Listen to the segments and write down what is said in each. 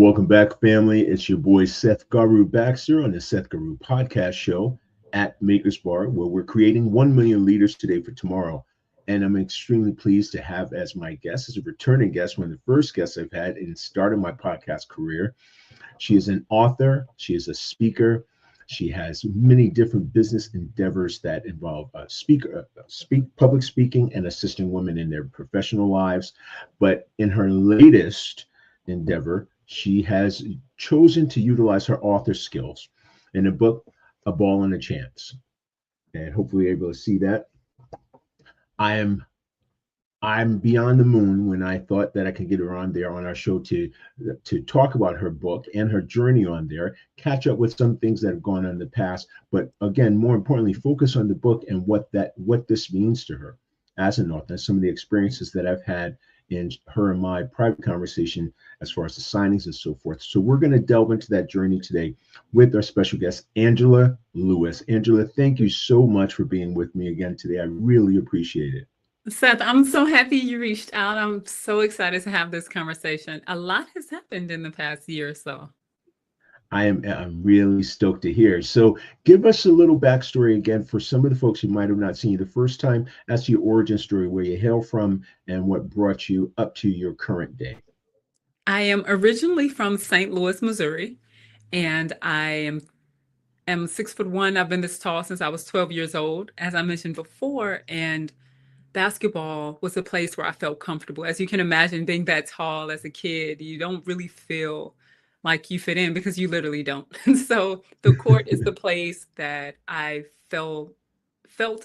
Welcome back, family. It's your boy Seth Garu Baxter on the Seth Garu podcast show at MakersBar, where we're creating 1 million leaders today for tomorrow. And I'm extremely pleased to have as my guest, as a returning guest, one of the first guests I've had in starting my podcast career. She is an author, she is a speaker, she has many different business endeavors that involve public speaking and assisting women in their professional lives. But in her latest endeavor, she has chosen to utilize her author skills in a book, A Ball and a Chance. And hopefully you're able to see that. I am I'm beyond the moon when I thought that I could get her on there on our show to talk about her book and her journey on there, catch up with some things that have gone on in the past, but again, more importantly, focus on the book and what this means to her as an author, some of the experiences that I've had in her and my private conversation as far as the signings and so forth. So we're going to delve into that journey today with our special guest, Angela Lewis. Angela, thank you so much for being with me again today. I really appreciate it. Seth, I'm so happy you reached out. I'm so excited to have this conversation. A lot has happened in the past year or so. I'm really stoked to hear. So give us a little backstory again for some of the folks who might have not seen you the first time as to your origin story, where you hail from and what brought you up to your current day. I am originally from St. Louis, Missouri, and I am 6'1". I've been this tall since I was 12 years old, as I mentioned before, and basketball was a place where I felt comfortable. As you can imagine, being that tall as a kid, you don't really feel like you fit in because you literally don't. And so the court is the place that I felt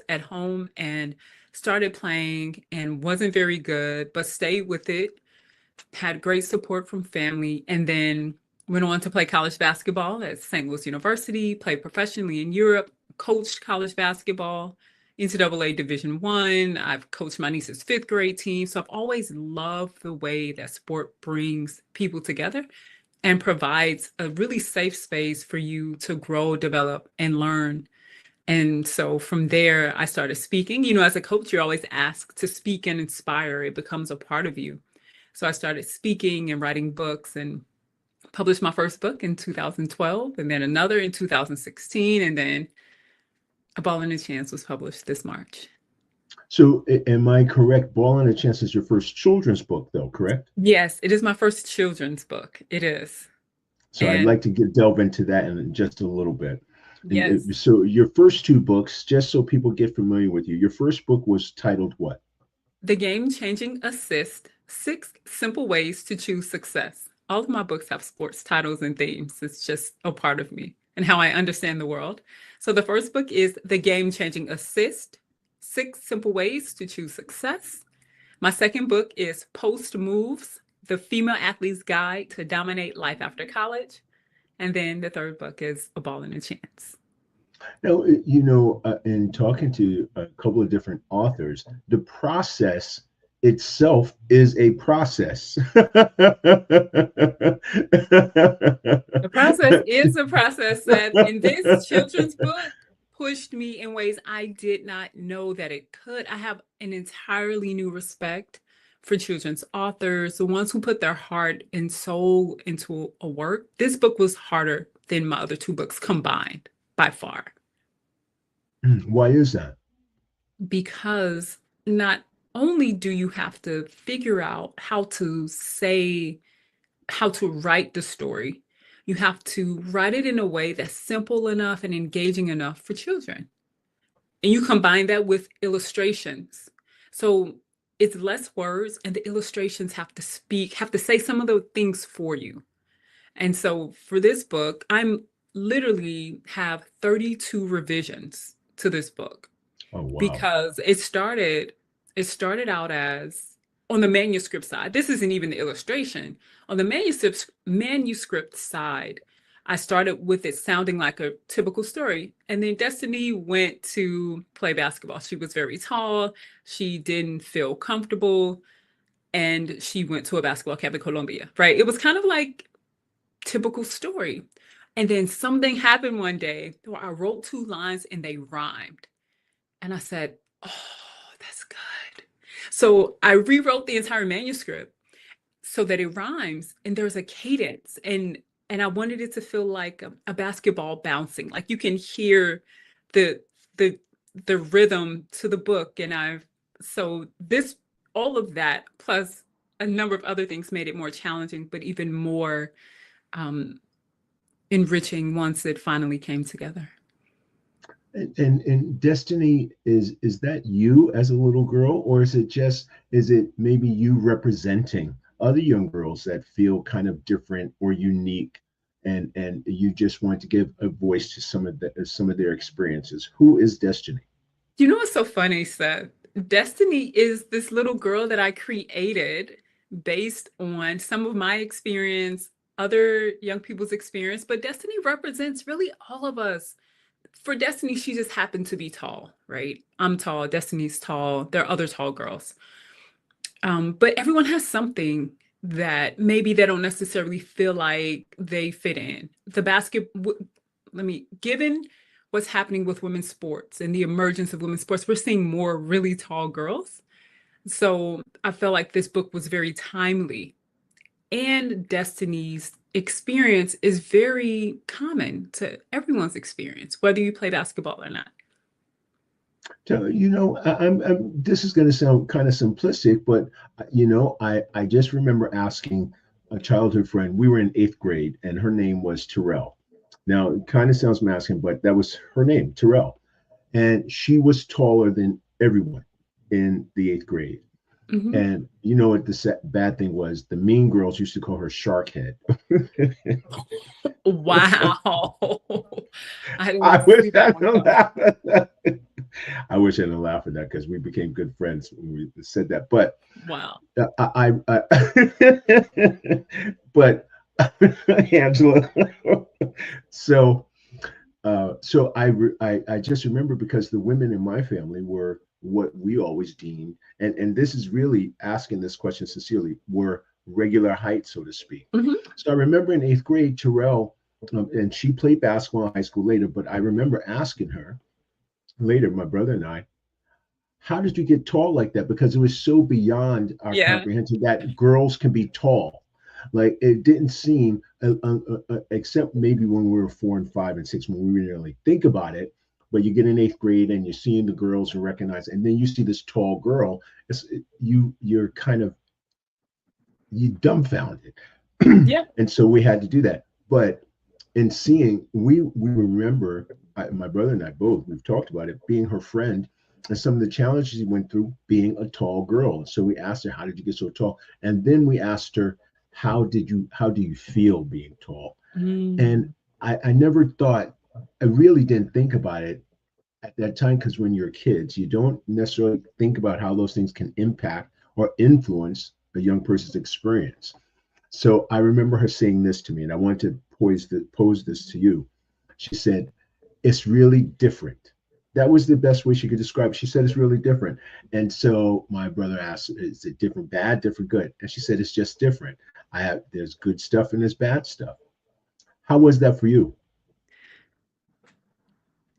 at home and started playing and wasn't very good, but stayed with it, had great support from family, and then went on to play college basketball at St. Louis University, played professionally in Europe, coached college basketball, NCAA Division I. I've coached my niece's fifth grade team. So I've always loved the way that sport brings people together and provides a really safe space for you to grow, develop, and learn. And so from there, I started speaking. You know, as a coach, you're always asked to speak and inspire. It becomes a part of you. So I started speaking and writing books and published my first book in 2012, and then another in 2016, and then A Ball and a Chance was published this March. So am I correct? Ball and a Chance is your first children's book, though, correct? Yes, it is my first children's book. It is. So I'd And like to delve into that in just a little bit. And yes, so your first two books, just so people get familiar with you, your first book was titled what? The Game Changing Assist: 6 Simple Ways to Choose Success. All of my books have sports titles and themes. It's just a part of me and how I understand the world. So the first book is The Game Changing Assist: 6 Simple Ways to Choose Success. My second book is Post Moves: The Female Athlete's Guide to Dominate Life After College. And then the third book is A Ball and a Chance. Now, in talking to a couple of different authors, the process itself is a process. The process is a process that in this children's book pushed me in ways I did not know that it could. I have an entirely new respect for children's authors, the ones who put their heart and soul into a work. This book was harder than my other two books combined by far. Why is that? Because not only do you have to figure out how to write the story, you have to write it in a way that's simple enough and engaging enough for children. And you combine that with illustrations. So it's less words, and the illustrations have to say some of the things for you. And so for this book, I'm literally have 32 revisions to this book Oh, wow. because it started out as on the manuscript side. This isn't even the illustration. On the manuscript side, I started with it sounding like a typical story. And then Destiny went to play basketball. She was very tall. She didn't feel comfortable. And she went to a basketball camp in Colombia, right? It was kind of like typical story. And then something happened one day where I wrote 2 lines and they rhymed. And I said, oh, that's good. So I rewrote the entire manuscript so that it rhymes and there's a cadence, and I wanted it to feel like a basketball bouncing, like you can hear the the the rhythm to the book. And I've so this all of that plus a number of other things made it more challenging, but even more um, enriching once it finally came together. And Destiny, is that you as a little girl, or is it maybe you representing other young girls that feel kind of different or unique, and you just want to give a voice to some of their experiences? Who is Destiny? You know what's so funny, Seth? Destiny is this little girl that I created based on some of my experience, other young people's experience, but Destiny represents really all of us. For Destiny, she just happened to be tall, right? I'm tall, Destiny's tall, there are other tall girls. But everyone has something that maybe they don't necessarily feel like they fit in. Given what's happening with women's sports and the emergence of women's sports, we're seeing more really tall girls. So I felt like this book was very timely. And Destiny's experience is very common to everyone's experience, whether you play basketball or not. So, this is going to sound kind of simplistic, but I just remember asking a childhood friend. We were in eighth grade, and her name was Terrell. Now, it kind of sounds masculine, but that was her name, Terrell, and she was taller than everyone in the eighth grade. Mhm. And you know what the bad thing was? The mean girls used to call her Sharkhead. Wow. I I didn't wish see I that one hadn't coming. laughed at that. I wish I hadn't laughed at that because we became good friends when we said that. But Wow. but Angela. So I just remember because the women in my family were what we always deemed, and this is really asking this question sincerely, were regular height, so to speak. Mhm. So I remember in eighth grade, Terrell, and she played basketball in high school later, but I remember asking her later, my brother and I, how did you get tall like that? Because it was so beyond our Yeah. comprehension that girls can be tall. Like it didn't seem, except maybe when we were 4 and 5 and 6, when we didn't really think about it. But you get in eighth grade and you're seeing the girls and recognize, and then you see this tall girl. You're kind of you dumbfounded, Yeah. and so we had to do that. But in seeing, we remember, my brother and I both, we've talked about it, being her friend and some of the challenges he went through being a tall girl. So we asked her, how did you get so tall? And then we asked her, how do you feel being tall? And Mm. I never thought, I really didn't think about it at that time, because when you're kids, you don't necessarily think about how those things can impact or influence a young person's experience. So I remember her saying this to me, and I want to pose this to you. She said, "It's really different." That was the best way she could describe it. She said, "It's really different." And so my brother asked, "Is it different bad, different good?" And she said, "It's just different. There's good stuff and there's bad stuff." How was that for you?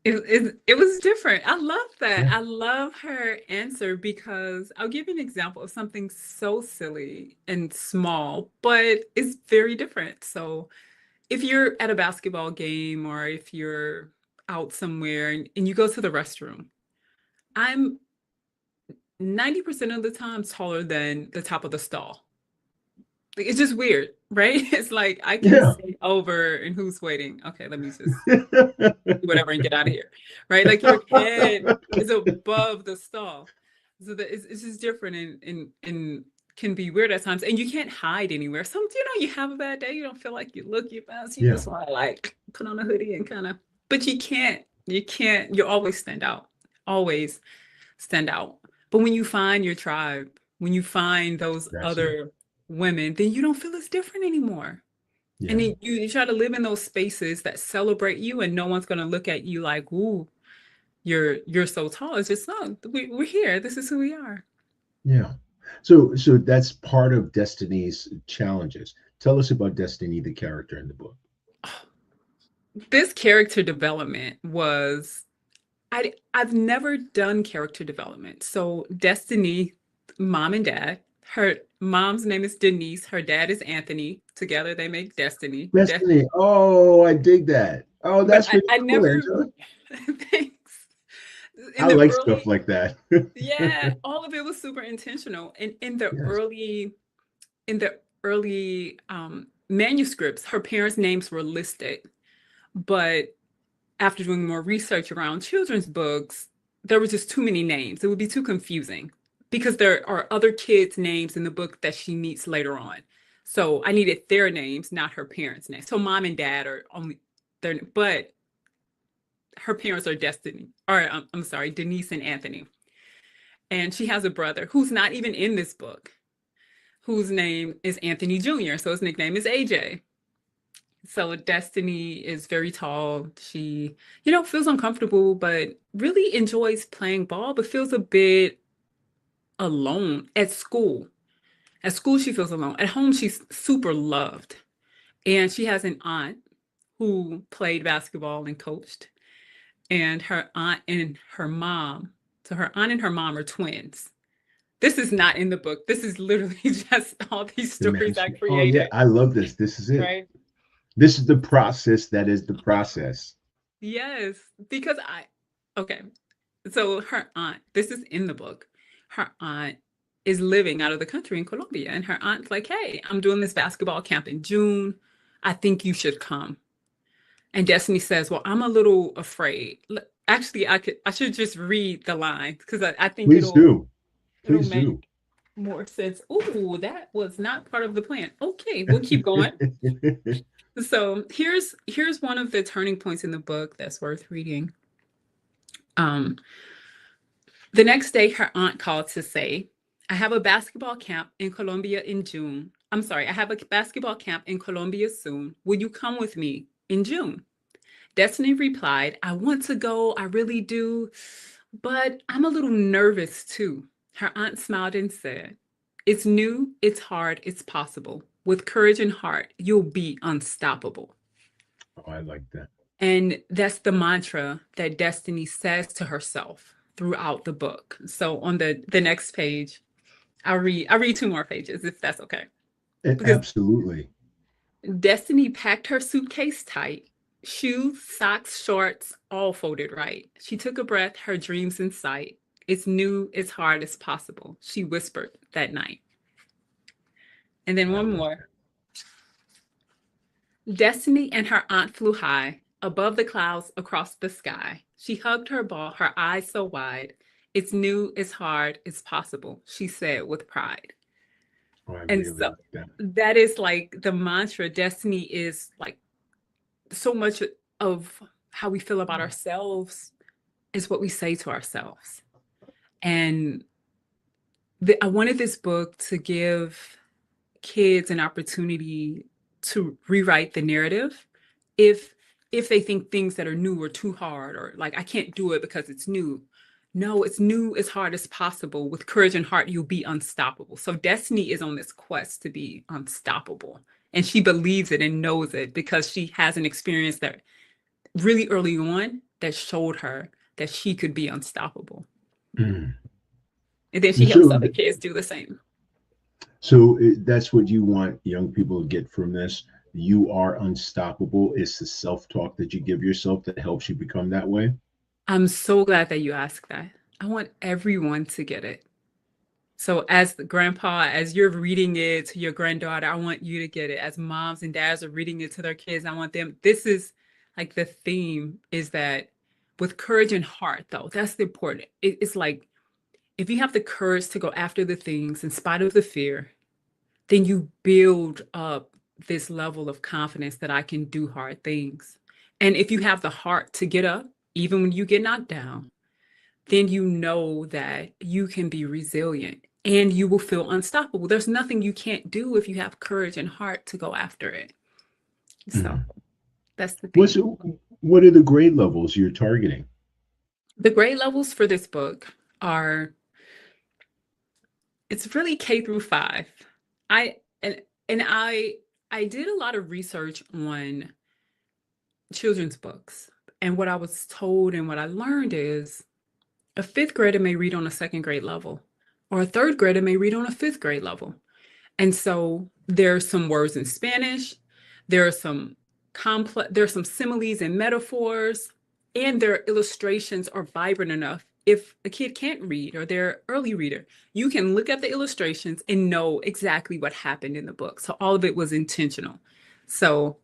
It was different. I love that. Yeah. I love her answer because I'll give you an example of something so silly and small, but it's very different. So if you're at a basketball game or if you're out somewhere and you go to the restroom, I'm 90% of the time taller than the top of the stall. Like, it's just weird, right? It's like I can Yeah. see over and who's waiting. Okay, let me just do whatever and get out of here, right? Like your head is above the stall, so that it's just different and can be weird at times, and you can't hide anywhere. You have a bad day, you don't feel like you bounce, you Yeah. just want to like put on a hoodie and kind of, but you always stand out, always stand out. But when you find your tribe, when you find those That's it. other women, then you don't feel as different anymore. And Yeah. then you try to live in those spaces that celebrate you, and no one's going to look at you like, "Ooh, you're so tall." It's just no, we're here. This is who we are. Yeah. So that's part of Destiny's challenges. Tell us about Destiny, the character in the book. This character development was I've never done character development. So Destiny, mom and dad Her mom's name is Denise. Her dad is Anthony. Together they make Destiny. Destiny. Oh, I dig that. Oh, But that's really I cool, never, Angela. thanks. In I the like stuff early, like that. yeah, all of it was super intentional. And Yes. in the early manuscripts, her parents' names were listed. But after doing more research around children's books, there were just too many names. It would be too confusing because there are other kids' names in the book that she meets later on. So I needed their names, not her parents' names. So mom and dad are only their, but her parents are Destiny, or I'm sorry, Denise and Anthony. And she has a brother who's not even in this book, whose name is Anthony Jr. So his nickname is AJ. So Destiny is very tall. She, feels uncomfortable, but really enjoys playing ball, but feels a bit alone at school. At school, she feels alone. At home, she's super loved. And she has an aunt who played basketball and coached. And her aunt and her mom, so her aunt and her mom are twins. This is not in the book. This is literally just all these The stories I manuscript. Oh yeah, created, I love this. This is it. right? This is the process that is the process. Yes, because okay. So her aunt, this is in the book. Her aunt is living out of the country in Colombia, and her aunt's like, "Hey, I'm doing this basketball camp in June. I think you should come." And Destiny says, "Well, I'm a little afraid." Actually, I should just read the lines because I think Please do. it'll Please make do. more sense. Ooh, that was not part of the plan. Okay, we'll keep going. So here's one of the turning points in the book that's worth reading. Um, The next day, her aunt called to say, I have a basketball camp in Colombia in June. I'm sorry, I have a basketball camp in Colombia soon. Will you come with me in June? Destiny replied, I want to go, I really do, but I'm a little nervous too. Her aunt smiled and said, It's new, it's hard, it's possible. With courage and heart, you'll be unstoppable. Oh, I like that. And that's the mantra that Destiny says to herself throughout the book. So on the next page, I'll read two more pages if that's okay. Because Absolutely. Destiny packed her suitcase tight, shoes, socks, shorts, all folded right. She took a breath, her dreams in sight. It's new, it's hard, it's possible, she whispered that night. And then I one love more. that. Destiny and her aunt flew high, above the clouds, across the sky. She hugged her ball, her eyes so wide. It's new, it's hard, it's possible, she said with pride. Oh, I And really so like that. that is like the mantra. Destiny is like so much of how we feel about ourselves is what we say to ourselves. And I wanted this book to give kids an opportunity to rewrite the narrative if they think things that are new are too hard or like I can't do it because it's new. No, it's new as hard as possible. With courage and heart, you'll be unstoppable. So Destiny is on this quest to be unstoppable. And she believes it and knows it because she has an experience that really early on that showed her that she could be unstoppable. Mm. And then she And helps so, other kids do the same. that's what you want young people to get from this. You are unstoppable. It's the self-talk that you give yourself that helps you become that way. I'm so glad that you asked that. I want everyone to get it. So as the grandpa, as you're reading it to your granddaughter, I want you to get it. As moms and dads are reading it to their kids, I want them. This is like the theme is that with courage and heart, though, that's the important. It's like if you have the courage to go after the things in spite of the fear, then you build up this level of confidence that I can do hard things. And if you have the heart to get up, even when you get knocked down, then you know that you can be resilient and you will feel unstoppable. There's nothing you can't do if you have courage and heart to go after it. So Mm. that's the What's theme. what are the grade levels you're targeting? The grade levels for this book are it's really K through 5. I and I did a lot of research on children's books. And what I was told and what I learned is a fifth grader may read on a second grade level. or a third grader may read on a fifth grade level. And so there's some words in Spanish, there are some there's some similes and metaphors, and their illustrations are vibrant enough. If a kid can't read or they're an early reader, you can look at the illustrations and know exactly what happened in the book. So all of it was intentional. So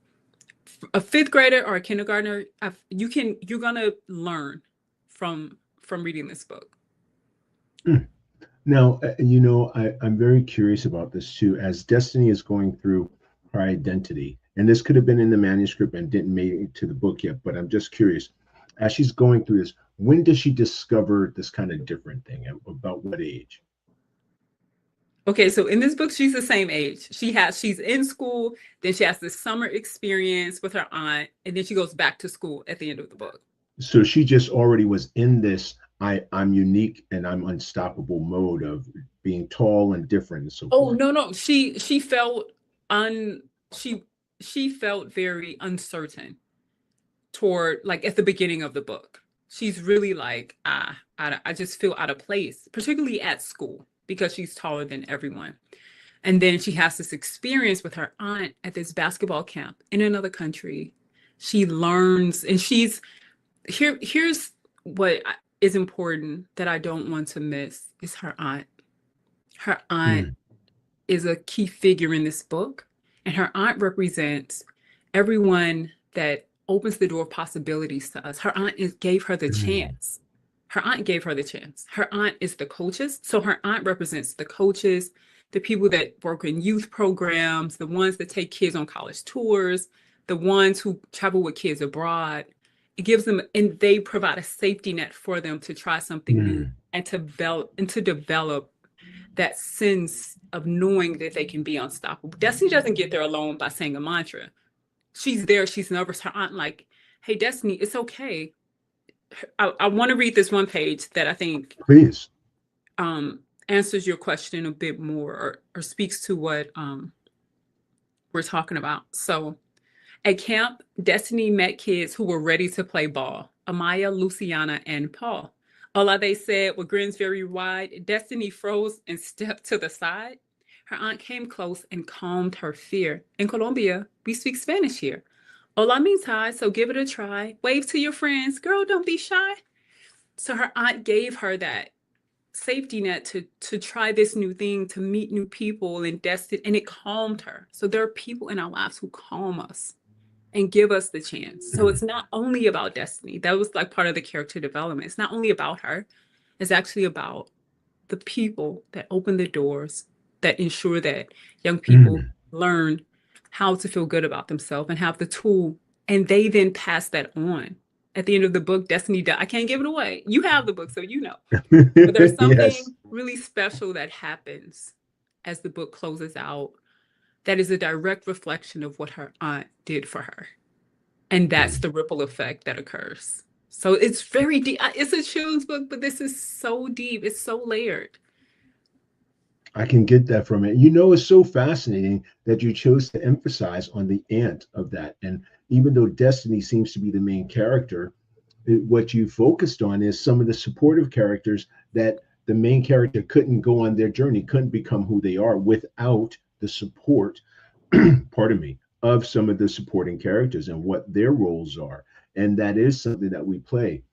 a fifth grader or a kindergartner, you're gonna learn from reading this book. Now, I'm very curious about this too. As Destiny is going through her identity, and this could have been in the manuscript and didn't make it to the book yet, but I'm just curious. As she's going through this, when does she discover this kind of different thing? About what age? Okay, so in this book, she's the same age. She's in school, then she has this summer experience with her aunt, and then she goes back to school at the end of the book. So she just already was in this I'm unique and I'm unstoppable mode of being tall and different and so forth. No. She felt she felt very uncertain toward, like, at the beginning of the book. She's really like, I just feel out of place, particularly at school, because she's taller than everyone. And then she has this experience with her aunt at this basketball camp in another country. She learns, and here's what is important that I don't want to miss is her aunt. Her aunt is a key figure in this book, and her aunt represents everyone that opens the door of possibilities to us. Her aunt gave her the chance. Her aunt gave her the chance. Her aunt is the coaches. So her aunt represents the coaches, the people that work in youth programs, the ones that take kids on college tours, the ones who travel with kids abroad. It gives them, and they provide a safety net for them to try something new and to develop that sense of knowing that they can be unstoppable. Destiny doesn't get there alone by saying a mantra. She's there, she's nervous. Her aunt like, hey, Destiny, it's okay. I want to read this one page that I think please answers your question a bit more, or speaks to what we're talking about. So at camp, Destiny met kids who were ready to play ball: Amaya, Luciana, and Paul. Hola, they said with grins very wide. Destiny froze and stepped to the side. Her aunt came close and calmed her fear. In Colombia, we speak Spanish here. Hola means hi, so give it a try. Wave to your friends. Girl, don't be shy. So her aunt gave her that safety net to try this new thing, to meet new people, and it calmed her. So there are people in our lives who calm us and give us the chance. So it's not only about Destiny. That was like part of the character development. It's not only about her. It's actually about the people that open the doors, that ensure that young people learn how to feel good about themselves and have the tool, and they then pass that on. At the end of the book, Destiny, I can't give it away. You have the book, so you know. But there's something really special that happens as the book closes out that is a direct reflection of what her aunt did for her. And that's the ripple effect that occurs. So it's very deep. It's a children's book, but this is so deep. It's so layered. I can get that from it. It's so fascinating that you chose to emphasize on the aunt of that. And even though Destiny seems to be the main character, what you focused on is some of the supportive characters that the main character couldn't go on their journey, couldn't become who they are without the support, pardon me, of some of the supporting characters and what their roles are. And that is something that we play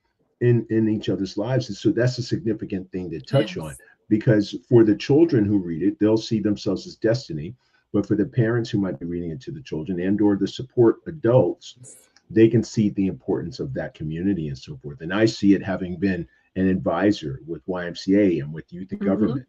in each other's lives. And so that's a significant thing to touch on, because for the children who read it, they'll see themselves as Destiny. But for the parents who might be reading it to the children and or the support adults, they can see the importance of that community and so forth. And I see it having been an advisor with YMCA and with youth and government,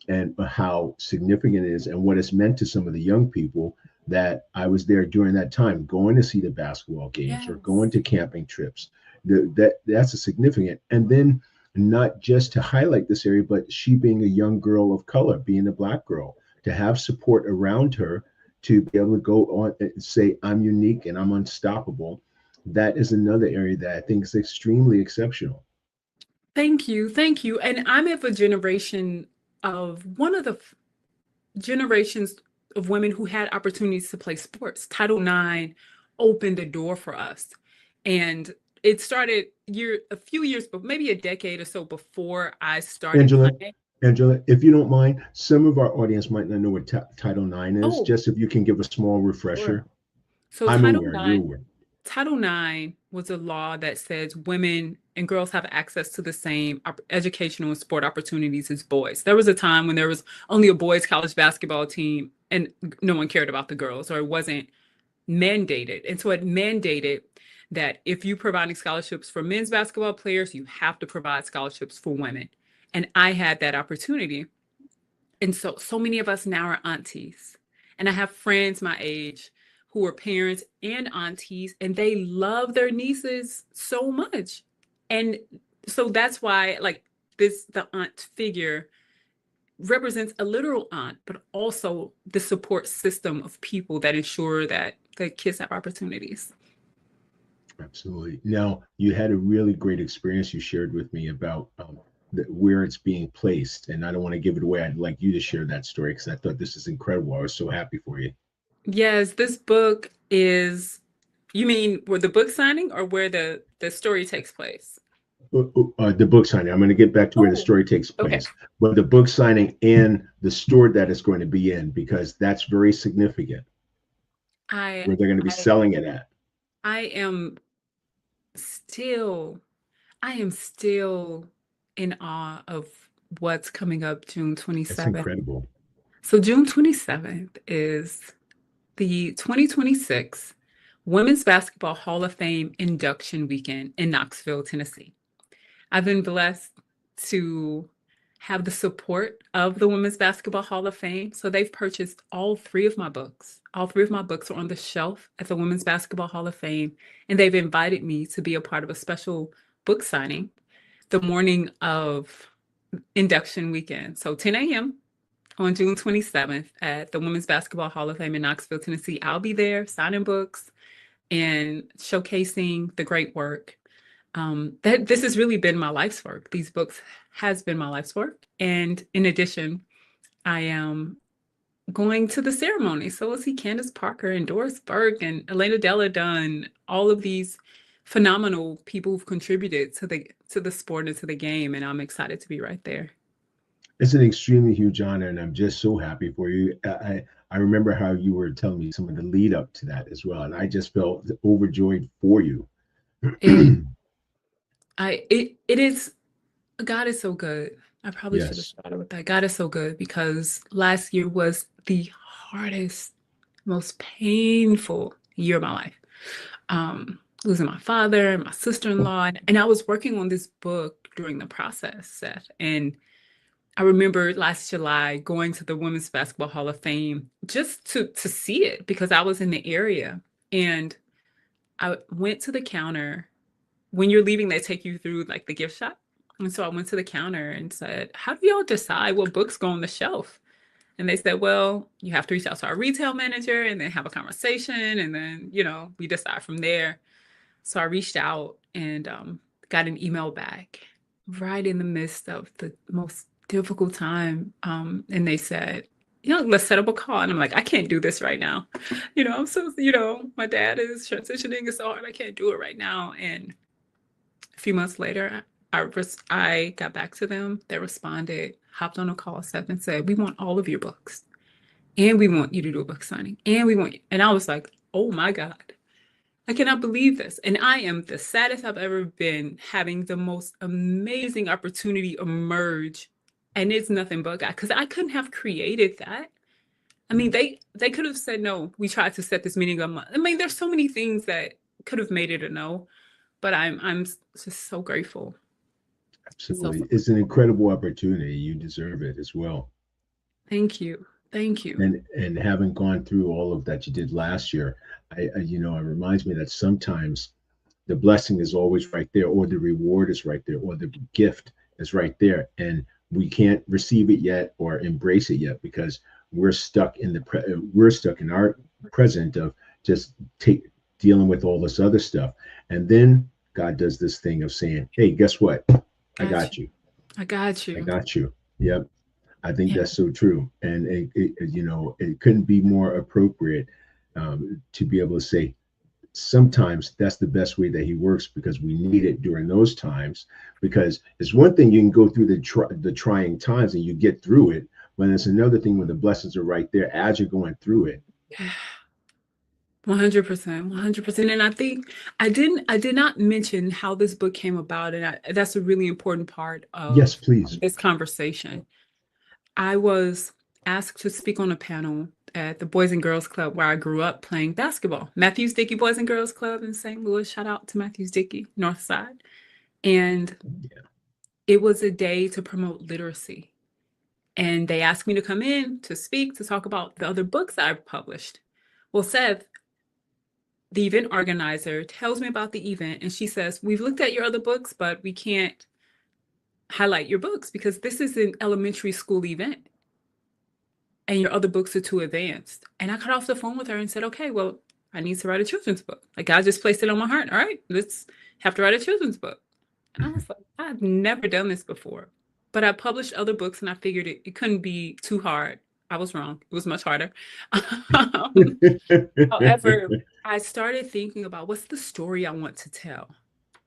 and how significant it is and what it's meant to some of the young people that I was there during that time, going to see the basketball games or going to camping trips. That's a significant. And then not just to highlight this area, but she being a young girl of color, being a Black girl, to have support around her to be able to go on and say, I'm unique and I'm unstoppable. That is another area that I think is extremely exceptional. Thank you. Thank you. And I'm of a generation of one of the generations of women who had opportunities to play sports. Title IX opened the door for us. And it started a few years, but maybe a decade or so before I started playing. Angela, if you don't mind, some of our audience might not know what Title IX is. Oh, Just if you can give a small sure. refresher. So I'm aware, you're aware. Title IX was a law that says women and girls have access to the same educational and sport opportunities as boys. There was a time when there was only a boys' college basketball team and no one cared about the girls, or it wasn't mandated. And so it mandated that if you're providing scholarships for men's basketball players, you have to provide scholarships for women. And I had that opportunity. And so many of us now are aunties. And I have friends my age who are parents and aunties, and they love their nieces so much. And so that's why, like, the aunt figure represents a literal aunt, but also the support system of people that ensure that the kids have opportunities. Absolutely. Now, you had a really great experience you shared with me about where it's being placed. And I don't want to give it away. I'd like you to share that story because I thought this is incredible. I was so happy for you. Yes, this book is, you mean where the book signing or where the story takes place? The book signing. I'm going to get back to where the Oh, story takes okay. place, but the book signing and the store that it's going to be in, because that's very significant I where they're going to be I selling it at. I am still I am still in awe of what's coming up June That's 27th. incredible. So June 27th is the 2026 Women's Basketball Hall of Fame induction weekend in Knoxville, Tennessee. I've been blessed to have the support of the Women's Basketball Hall of Fame. So they've purchased all three of my books. All three of my books are on the shelf at the Women's Basketball Hall of Fame. And they've invited me to be a part of a special book signing the morning of induction weekend. So 10 a.m. on June 27th at the Women's Basketball Hall of Fame in Knoxville, Tennessee. I'll be there signing books and showcasing the great work that this has really been my life's work. These books has been my life's work. And in addition, I am going to the ceremony. So we'll see Candace Parker and Doris Burke and Elena Della Dunn, all of these phenomenal people who've contributed to the sport and to the game. And I'm excited to be right there. It's an extremely huge honor, and I'm just so happy for you. I remember how you were telling me some of the lead up to that as well, and I just felt overjoyed for you. It it is, God is so good. I probably should have Yes, started with that. God is so good because last year was the hardest, most painful year of my life. Losing my father, my sister-in-law, and I was working on this book during the process, Seth. And I remember last July going to the Women's Basketball Hall of Fame just to see it because I was in the area. And I went to the counter. When you're leaving, they take you through like the gift shop. And so I went to the counter and said, "How do y'all decide what books go on the shelf?" And they said, "Well, you have to reach out to our retail manager and then have a conversation. And then, we decide from there." So I reached out and got an email back right in the midst of the most difficult time. And they said, "Let's set up a call." And I'm like, "I can't do this right now." I'm so, my dad is transitioning. It's so hard. I can't do it right now. And a few months later, I got back to them. They responded, hopped on a call, Seth, and said, "We want all of your books. And we want you to do a book signing. And we want you." And I was like, "Oh my God. I cannot believe this." And I am the saddest I've ever been having the most amazing opportunity emerge. And it's nothing but God, because I couldn't have created that. I mean, they could have said no. We tried to set this meeting up. I mean, there's so many things that could have made it a no, but I'm just so grateful. So absolutely. It's an incredible opportunity. You deserve it as well. thank you. Thank you. And having gone through all of that you did last year, it reminds me that sometimes the blessing is always right there, or the reward is right there, or the gift is right there, and we can't receive it yet or embrace it yet because we're stuck in our present of just dealing with all this other stuff, and then God does this thing of saying, "Hey, guess what? I Got got you. you. I got I you. got you." Yep. I think Yeah. that's so true, and it couldn't be more appropriate to be able to say, sometimes that's the best way that he works, because we need it during those times. Because it's one thing you can go through the trying times and you get through it, but it's another thing when the blessings are right there as you're going through it. 100%, 100%. And I think I did not mention how this book came about, and that's a really important part Yes, of please. this conversation. I was asked to speak on a panel at the Boys and Girls Club where I grew up playing basketball. Matthews Dickey Boys and Girls Club in St. Louis. Shout out to Matthews Dickey, North Side. And it was a day to promote literacy. And they asked me to come in to speak, to talk about the other books I've published. Well, Seth, the event organizer, tells me about the event, and she says, we've looked at your other books, but we can't highlight your books because this is an elementary school event and your other books are too advanced. And I got off the phone with her and said, okay, well, I need to write a children's book. Like, God just placed it on my heart. All right, let's have to write a children's book. And I was like, I've never done this before. But I published other books and I figured it couldn't be too hard. I was wrong. It was much harder. However, I started thinking about what's the story I want to tell.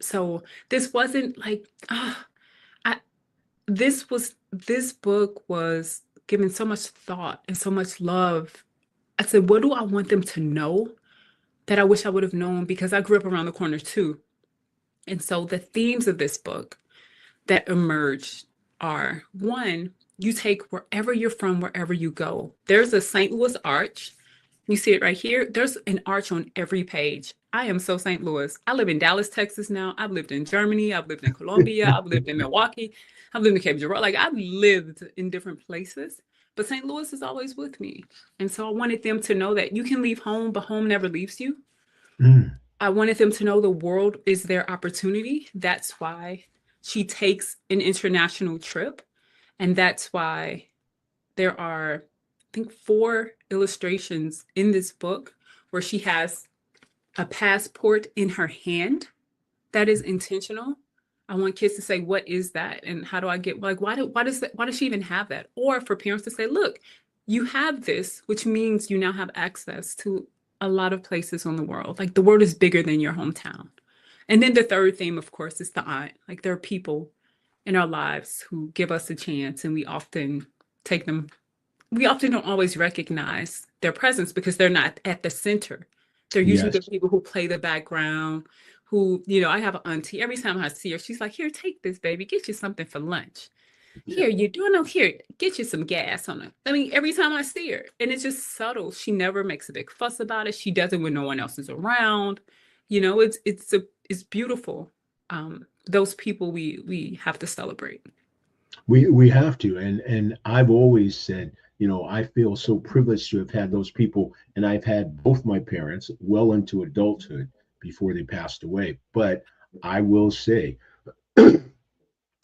So this wasn't like, this book was given so much thought and so much love. I said, what do I want them to know that I wish I would have known? Because I grew up around the corner too. And so the themes of this book that emerged are, one, you take wherever you're from, wherever you go. There's a St. Louis arch. You see it right here. There's an arch on every page. I am so St. Louis. I live in Dallas, Texas now. I've lived in Germany. I've lived in Colombia. I've lived in Milwaukee. I've lived in Cape Girardeau. Like, I've lived in different places, but St. Louis is always with me. And so I wanted them to know that you can leave home, but home never leaves you. I wanted them to know the world is their opportunity. That's why she takes an international trip. And that's why there are, I think, 4 illustrations in this book where she has a passport in her hand. That is intentional. I want kids to say, what is that? And how do I get, like, why does she even have that? Or for parents to say, look, you have this, which means you now have access to a lot of places on the world. Like, the world is bigger than your hometown. And then the third theme, of course, is the aunt. Like, there are people in our lives who give us a chance, and we often don't always recognize their presence because they're not at the center. They're usually the people who play the background, who, I have an auntie. Every time I see her, she's like, here, take this, baby. Get you something for lunch. Here, you do know, here, get you some gas on it. I mean, every time I see her, and it's just subtle. She never makes a big fuss about it. She does it when no one else is around. It's beautiful. Those people we have to celebrate. We have to, and I've always said, I feel so privileged to have had those people, and I've had both my parents well into adulthood before they passed away. But I will say,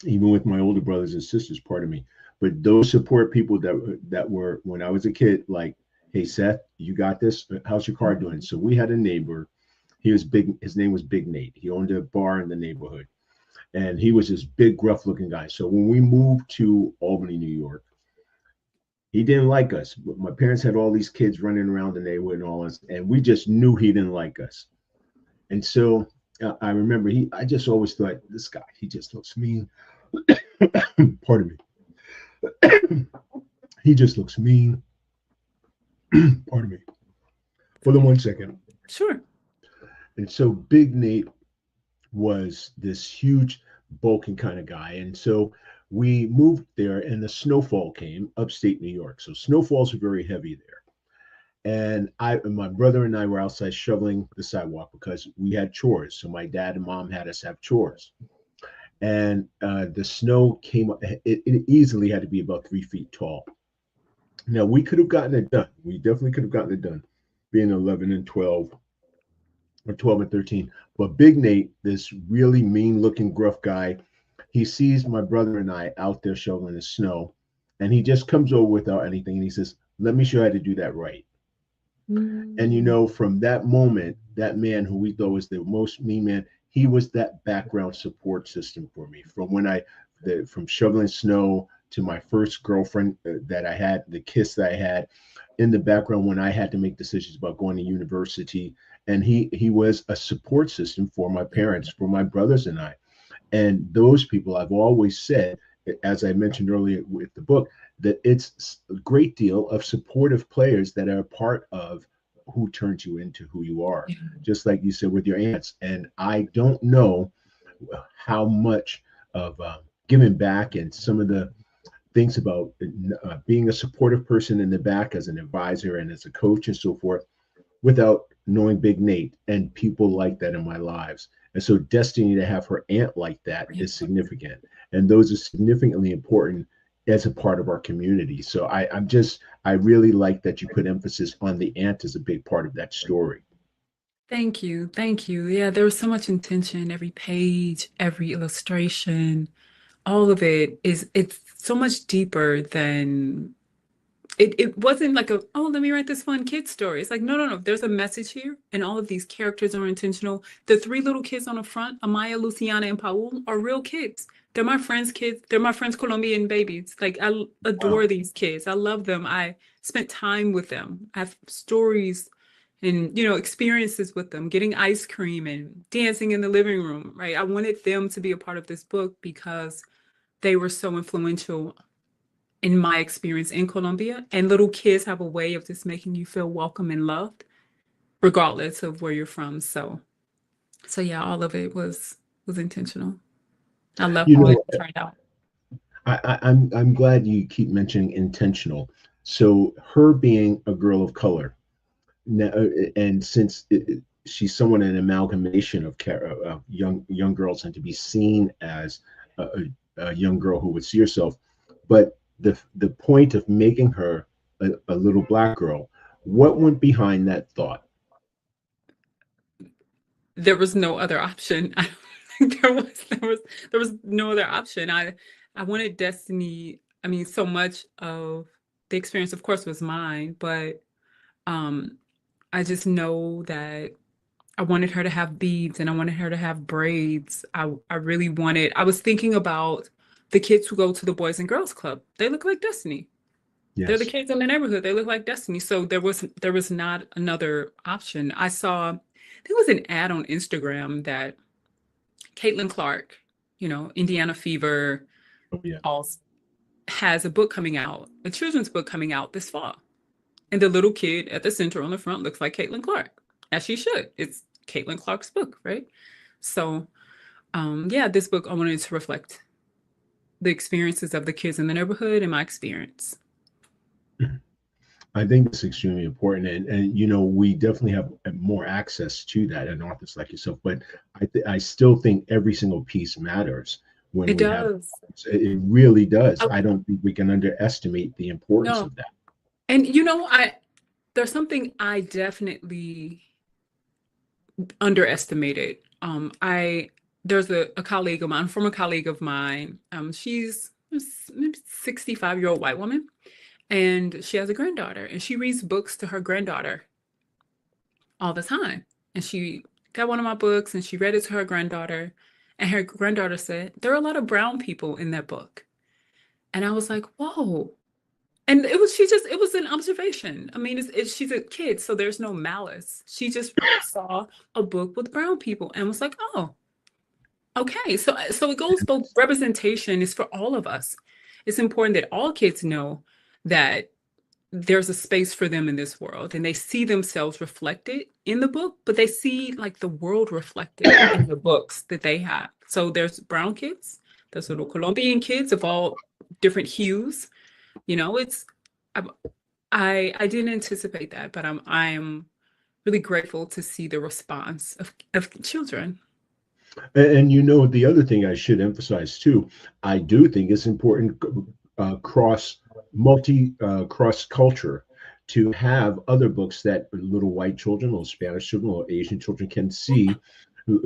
even with my older brothers and sisters, pardon me, but those support people that were, when I was a kid, like, hey Seth, you got this. How's your car doing? So we had a neighbor. He was big. His name was Big Nate. He owned a bar in the neighborhood. And he was this big, gruff looking guy. So when we moved to Albany, New York, he didn't like us. But my parents had all these kids running around the neighborhood and all this, and we just knew he didn't like us. And so I remember I just always thought, this guy, he just looks mean. Pardon me. He just looks mean. Pardon me. Hold on one second. Sure. And so Big Nate was this huge, bulking kind of guy. And so we moved there, and the snowfall came upstate New York. So snowfalls are very heavy there. And my brother and I were outside shoveling the sidewalk because we had chores. So my dad and mom had us have chores. And the snow came up. It easily had to be about 3 feet tall. Now, we could have gotten it done. We definitely could have gotten it done, being 11 and 12, or 12 and 13. But Big Nate, this really mean looking gruff guy, he sees my brother and I out there shoveling the snow, and he just comes over without anything, and he says, let me show you how to do that right. And from that moment, that man who we thought was the most mean man, he was that background support system for me. From shoveling snow to my first girlfriend that I had, the kiss that I had, in the background when I had to make decisions about going to university and he was a support system for my parents, for my brothers and I. And those people, I've always said, as I mentioned earlier with the book, that it's a great deal of supportive players that are a part of who turns you into who you are. Yeah. Just like you said with your aunts. And I don't know how much of giving back and some of the things about being a supportive person in the back as an advisor and as a coach and so forth without knowing Big Nate and people like that in my lives. And so Destiny to have her aunt like that Yeah. is significant. And those are significantly important as a part of our community. So I really like that you put emphasis on the aunt as a big part of that story. Thank you. Thank you. Yeah, there was so much intention, every page, every illustration, all of it it's so much deeper than it wasn't like a, oh, let me write this fun kid story. It's like, no, no, no. There's a message here, and all of these characters are intentional. The three little kids on the front, Amaya, Luciana, and Paul, are real kids. They're my friends' kids. They're my friends' Colombian babies. Like, I Wow. adore these kids. I love them. I spent time with them. I have stories and, experiences with them, getting ice cream and dancing in the living room, right? I wanted them to be a part of this book because they were so influential in my experience in Colombia. And little kids have a way of just making you feel welcome and loved, regardless of where you're from. So yeah, all of it was intentional. I love You how it know, turned out. I'm glad you keep mentioning intentional. So her being a girl of color now, and since she's somewhat an amalgamation of young girls, and to be seen as a young girl who would see herself, but the point of making her a little black girl, what went behind that thought? There was no other option. I don't think there was no other option. I wanted Destiny. I mean, so much of the experience, of course, was mine, but um, I just know that I wanted her to have beads and I wanted her to have braids. I really wanted, I was thinking about the kids who go to the Boys and Girls Club. They look like Destiny. They're the Yes. kids in the neighborhood. They look like Destiny. So there was not another option. There was an ad on Instagram that Caitlin Clark, Indiana Fever, Oh yeah. also has a book coming out, a children's book coming out this fall. And the little kid at the center on the front looks like Caitlin Clark, as she should. It's Caitlin Clark's book, right? So, yeah, this book I wanted to reflect the experiences of the kids in the neighborhood and my experience. I think it's extremely important, and we definitely have more access to that in authors like yourself. But I still think every single piece matters when It we have. does. It really does. I, I don't think we can underestimate the importance no, of that. and there's something I definitely underestimated. There's a colleague of mine, former colleague of mine. She's maybe 65-year-old white woman, and she has a granddaughter, and she reads books to her granddaughter all the time. And she got one of my books and she read it to her granddaughter, and her granddaughter said, "There are a lot of brown people in that book." And I was like, "Whoa." And it was an observation. I mean, she's a kid, so there's no malice. She just saw a book with brown people and was like, "Oh, okay." So it goes both, representation is for all of us. It's important that all kids know that there's a space for them in this world, and they see themselves reflected in the book, but they see like the world reflected in the books that they have. So there's brown kids, there's little Colombian kids of all different hues. It's I I didn't anticipate that, but I'm really grateful to see the response of children. And the other thing I should emphasize too, I do think it's important cross culture to have other books that little white children, little Spanish children, little Asian children can see,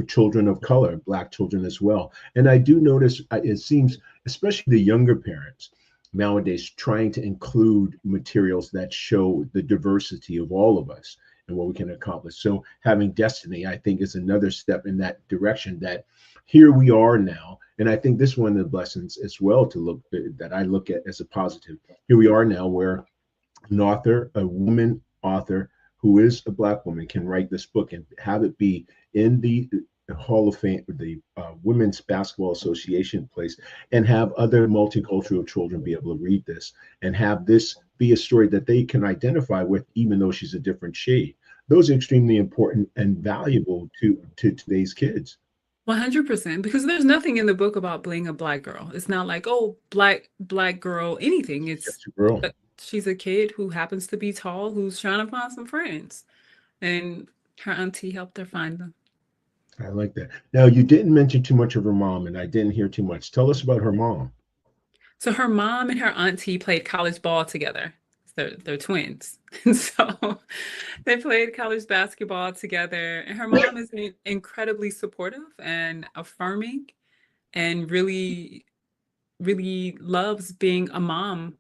children of color, black children as well. And I do notice it seems, especially the younger parents nowadays, trying to include materials that show the diversity of all of us and what we can accomplish. So having Destiny, I think, is another step in that direction. That here we are now, and I think this is one of the blessings as well to look that I look at as a positive. Here we are now, where a woman author who is a Black woman, can write this book and have it be in the Hall of Fame, the Women's Basketball Association place, and have other multicultural children be able to read this and have this be a story that they can identify with, even though she's a different shade. Those are extremely important and valuable to today's kids. 100%, because there's nothing in the book about being a Black girl. It's not like, oh, black girl, anything. It's Just a girl. she's a kid who happens to be tall, who's trying to find some friends, and her auntie helped her find them. I like that. Now, you didn't mention too much of her mom, and I didn't hear too much. Tell us about her mom. So her mom and her auntie played college ball together. They're twins. And so they played college basketball together. And her mom is incredibly supportive and affirming and really, really loves being a mom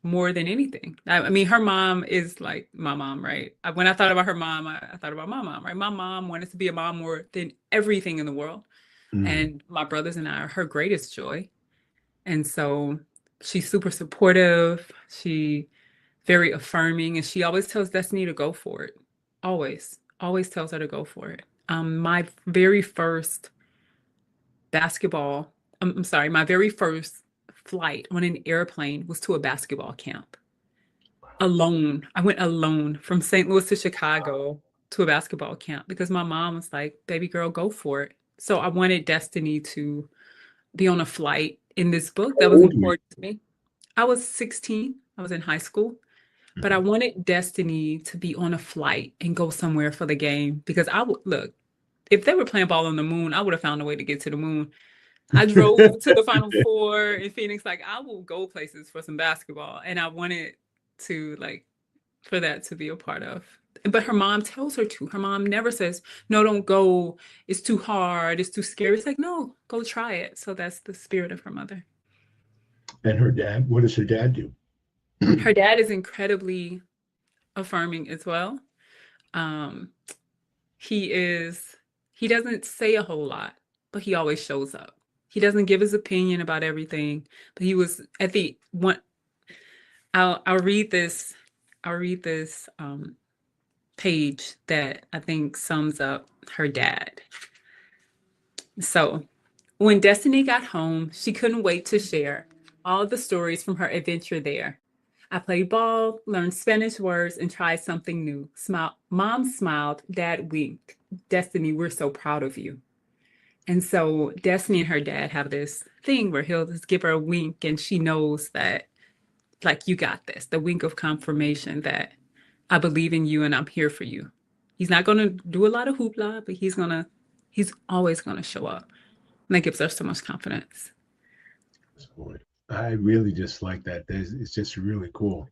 more than anything. I mean, her mom is like my mom, right? When I thought about her mom, I thought about my mom, right? My mom wanted to be a mom more than everything in the world. And my brothers and I are her greatest joy. And so she's super supportive. She very affirming, and she always tells Destiny to go for it. Always tells her to go for it. My very first my very first flight on an airplane was to a basketball camp. Alone. I went alone from St. Louis to Chicago to a basketball camp because my mom was like, baby girl, go for it. So I wanted Destiny to be on a flight in this book. That was important to me. I was 16. I was in high school. But I wanted Destiny to be on a flight and go somewhere for the game because I would look, if they were playing ball on the moon, I would have found a way to get to the moon. I drove to the Final Four in Phoenix. Like, I will go places for some basketball. And I wanted to, like, for that to be a part of. But her mom tells her to. Her mom never says, no, don't go. It's too hard. It's too scary. It's like, no, go try it. So that's the spirit of her mother. And her dad, what does her dad do? Her dad is incredibly affirming as well. He doesn't say a whole lot, but he always shows up. He doesn't give his opinion about everything, but he was at the one. I'll read this page that I think sums up her dad. So when Destiny got home, she couldn't wait to share all the stories from her adventure there. I played ball, learned Spanish words, and tried something new. Mom smiled, Dad winked. Destiny, we're so proud of you. And so Destiny and her dad have this thing where he'll just give her a wink and she knows that, like, you got this, the wink of confirmation that I believe in you and I'm here for you. He's not going to do a lot of hoopla, but he's always going to show up. And that gives her so much confidence. I really just like that. It's just really cool.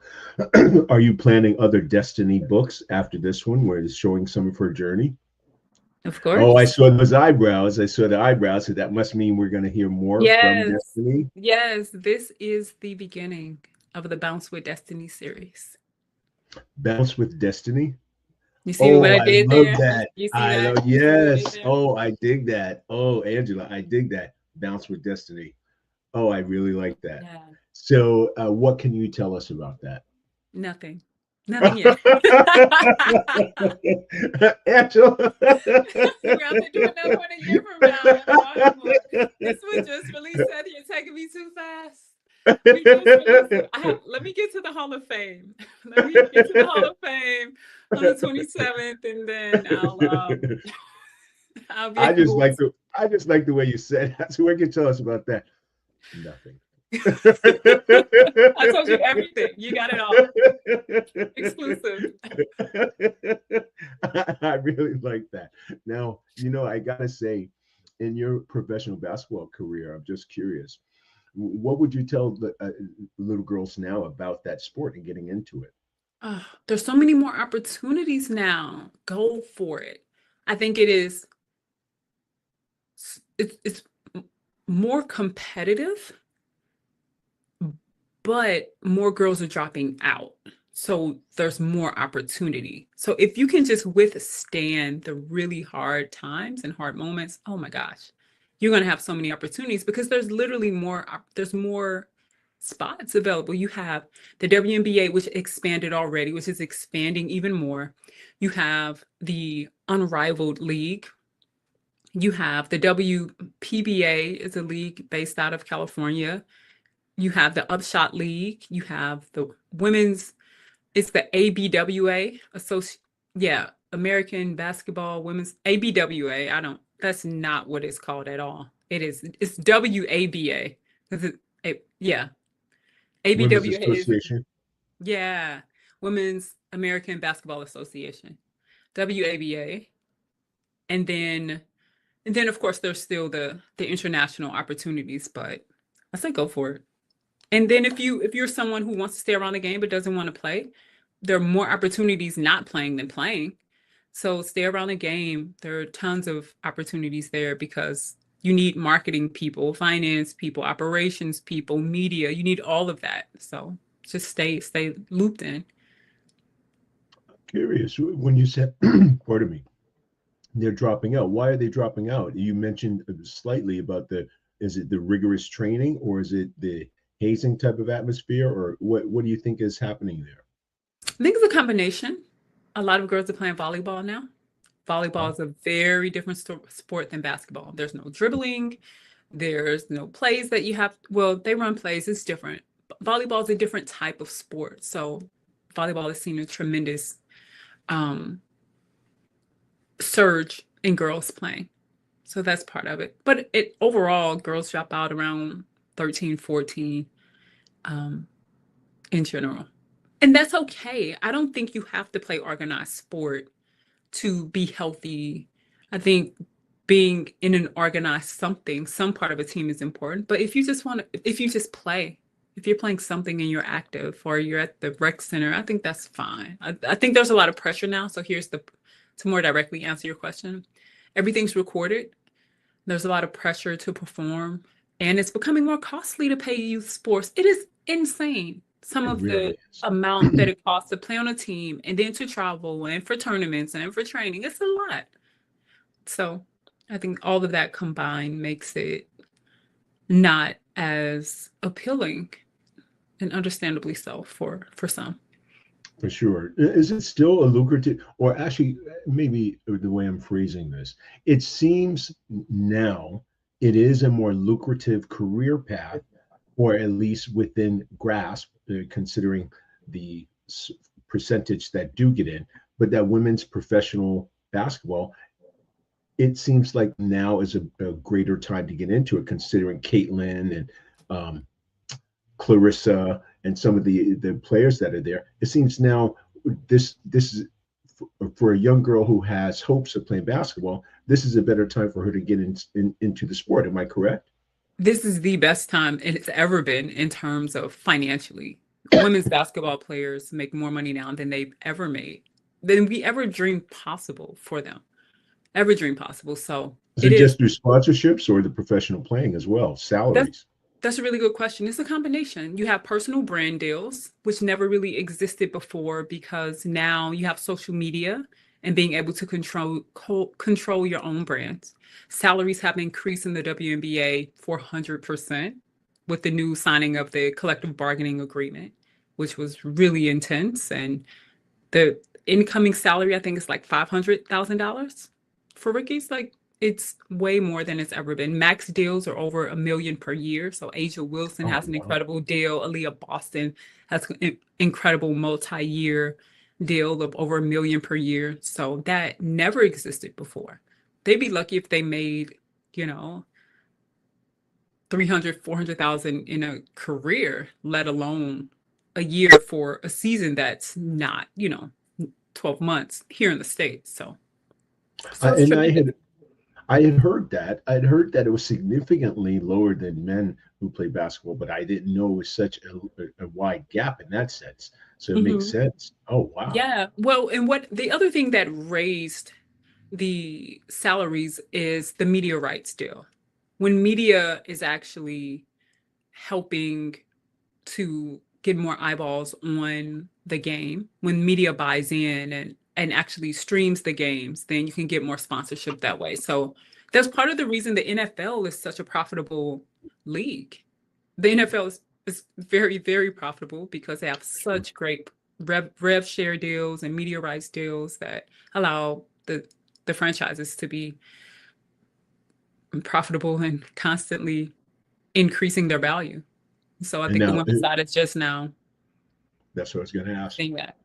Are you planning other Destiny books after this one where it's showing some of her journey? Of course. Oh, I saw those eyebrows. I saw the eyebrows. So that must mean we're going to hear more from Destiny. Yes, this is the beginning of the Bounce with Destiny series. Bounce with Destiny? You see what I did love there? That. You see I that? love, yes. Oh, I dig that. Oh, Angela, I dig that. Bounce with Destiny. Oh, I really like that. Yeah. So, what can you tell us about that? Nothing yet. Angela. We're going to do another one a year from now. This one just released. You're taking me too fast. Let me get to the Hall of Fame. Let me get to the Hall of Fame on the 27th, and then I'll be. I just like the way you said that. So what can you tell us about that? Nothing. I told you everything. You got it all. Exclusive. I really like that. Now, I gotta say, in your professional basketball career, I'm just curious. What would you tell the little girls now about that sport and getting into it? There's so many more opportunities now. Go for it. I think it's more competitive, but more girls are dropping out. So there's more opportunity. So if you can just withstand the really hard times and hard moments, oh my gosh, you're going to have so many opportunities because there's literally more spots available. You have the WNBA, which expanded already, which is expanding even more. You have the Unrivaled League. You have the WPBA, is a league based out of California. You have the Upshot League. You have the women's, it's the ABWA, yeah, American Basketball Women's ABWA. That's not what it's called at all. It's WABA. Yeah, Women's ABWA is, Association. yeah, Women's American Basketball Association, WABA. And then of course there's still the international opportunities, but I say go for it. And then if you're someone who wants to stay around the game but doesn't want to play, there are more opportunities not playing than playing. So stay around the game. There are tons of opportunities there because you need marketing people, finance people, operations people, media. You need all of that. So just stay looped in. Curious when you said, pardon me, they're dropping out. Why are they dropping out? You mentioned slightly about is it the rigorous training or is it the hazing type of atmosphere, or what do you think is happening there? I think it's a combination. A lot of girls are playing volleyball now. Volleyball is a very different sport than basketball. There's no dribbling. There's no plays that you have. Well, they run plays. It's different. Volleyball is a different type of sport. So volleyball has seen a tremendous surge in girls playing. So that's part of it. But overall, girls drop out around 13, 14 in general. And that's okay. I don't think you have to play organized sport to be healthy. I think being in an organized something, some part of a team is important. But if you just play, if you're playing something and you're active or you're at the rec center, I think that's fine. I think there's a lot of pressure now. So to more directly answer your question, everything's recorded. There's a lot of pressure to perform, and it's becoming more costly to pay youth sports. It is insane. Some of the amount that it costs to play on a team and then to travel and for tournaments and for training, it's a lot. So I think all of that combined makes it not as appealing, and understandably so for some. For sure. Is it still a lucrative, or actually, maybe the way I'm phrasing this, it seems now it is a more lucrative career path, or at least within grasp, considering the percentage that do get in, but that women's professional basketball, it seems like now is a greater time to get into it, considering Caitlin and Clarissa and some of the players that are there. It seems now this is for a young girl who has hopes of playing basketball. This is a better time for her to get into the sport. Am I correct? This is the best time it's ever been in terms of financially. Women's basketball players make more money now than they've ever made, than we ever dreamed possible for them. Ever dreamed possible. So is it just through sponsorships or the professional playing as well? Salaries? That's a really good question. It's a combination. You have personal brand deals, which never really existed before because now you have social media and being able to control your own brands. Salaries have increased in the WNBA 400% with the new signing of the collective bargaining agreement, which was really intense. And the incoming salary, I think, is like $500,000 for rookies. Like, it's way more than it's ever been. Max deals are over $1 million per year. So Asia Wilson has an incredible deal. Aaliyah Boston has an incredible multi-year deal of over $1 million per year. So that never existed before. They'd be lucky if they made, 300, 400,000 in a career, let alone a year for a season that's not, 12 months here in the States. So and I had heard that. I'd heard that it was significantly lower than men who play basketball, but I didn't know it was such a wide gap in that sense. So it makes sense. Oh, wow. Yeah. Well, and what the other thing that raised the salaries is the media rights deal. When media is actually helping to get more eyeballs on the game, when media buys in and actually streams the games, then you can get more sponsorship that way. So that's part of the reason the NFL is such a profitable league. The NFL It's very, very profitable because they have such great rev share deals and media rights deals that allow the franchises to be profitable and constantly increasing their value. So I And think the now women's side is just now that's what I was going to ask. seeing that.